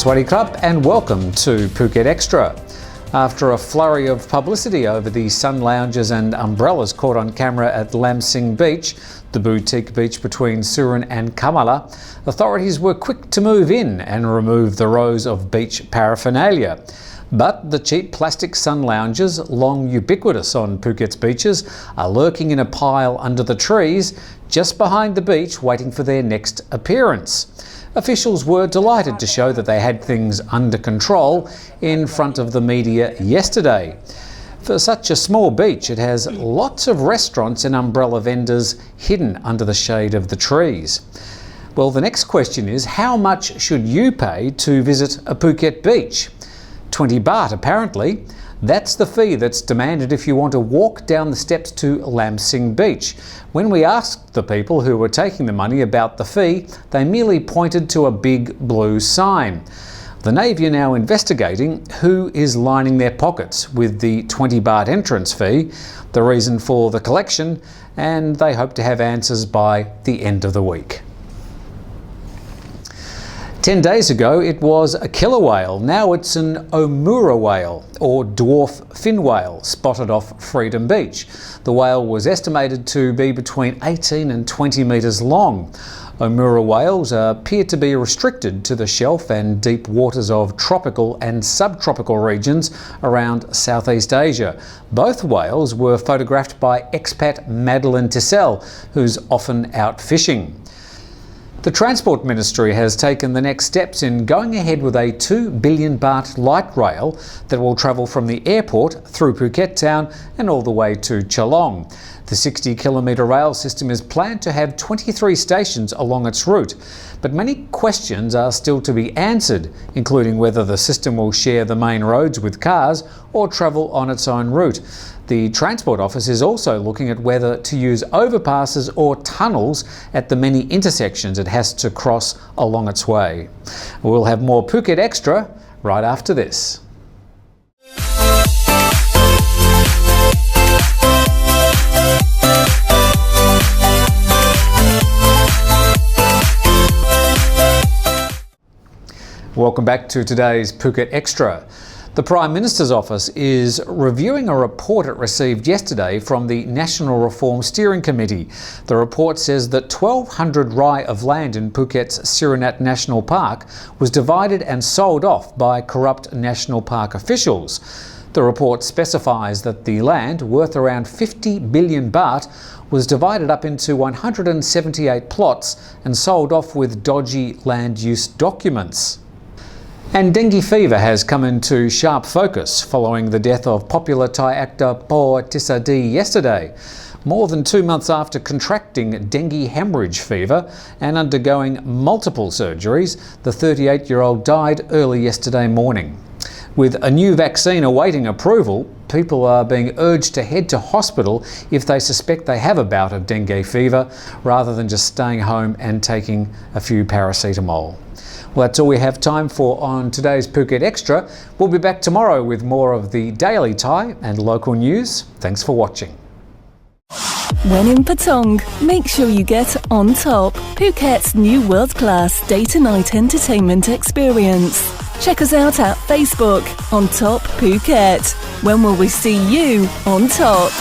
Swaddy Club and welcome to Phuket Xtra. After a flurry of publicity over the sun lounges and umbrellas caught on camera at Laem Sing Beach, the boutique beach between Surin and Kamala, authorities were quick to move in and remove the rows of beach paraphernalia. But the cheap plastic sun lounges, long ubiquitous on Phuket's beaches, are lurking in a pile under the trees just behind the beach, waiting for their next appearance. Officials were delighted to show that they had things under control in front of the media yesterday. For such a small beach, it has lots of restaurants and umbrella vendors hidden under the shade of the trees. Well, the next question is, how much should you pay to visit a Phuket beach? 20 baht apparently. That's the fee that's demanded if you want to walk down the steps to Laem Sing Beach. When we asked the people who were taking the money about the fee, they merely pointed to a big blue sign. The Navy are now investigating who is lining their pockets with the 20 baht entrance fee, the reason for the collection, and they hope to have answers by the end of the week. 10 days ago it was a killer whale, now it's an Omura whale, or dwarf fin whale, spotted off Freedom Beach. The whale was estimated to be between 18 and 20 metres long. Omura whales appear to be restricted to the shelf and deep waters of tropical and subtropical regions around Southeast Asia. Both whales were photographed by expat Madeline Tissell, who's often out fishing. The Transport Ministry has taken the next steps in going ahead with a 2 billion baht light rail that will travel from the airport through Phuket town and all the way to Chalong. The 60-kilometre rail system is planned to have 23 stations along its route, but many questions are still to be answered, including whether the system will share the main roads with cars or travel on its own route. The Transport Office is also looking at whether to use overpasses or tunnels at the many intersections it has to cross along its way. We'll have more Phuket Xtra right after this. Welcome back to today's Phuket Xtra. The Prime Minister's office is reviewing a report it received yesterday from the National Reform Steering Committee. The report says that 1,200 rai of land in Phuket's Siranat National Park was divided and sold off by corrupt national park officials. The report specifies that the land, worth around 50 billion baht, was divided up into 178 plots and sold off with dodgy land use documents. And dengue fever has come into sharp focus following the death of popular Thai actor Po Tisadi yesterday. More than 2 months after contracting dengue hemorrhage fever and undergoing multiple surgeries, the 38-year-old died early yesterday morning. With a new vaccine awaiting approval, people are being urged to head to hospital if they suspect they have a bout of dengue fever, rather than just staying home and taking a few paracetamol. Well, that's all we have time for on today's Phuket Xtra. We'll be back tomorrow with more of the daily Thai and local news. Thanks for watching. When in Patong, make sure you get On Top, Phuket's new world-class day-to-night entertainment experience. Check us out at Facebook, On Top Phuket. When will we see you on top?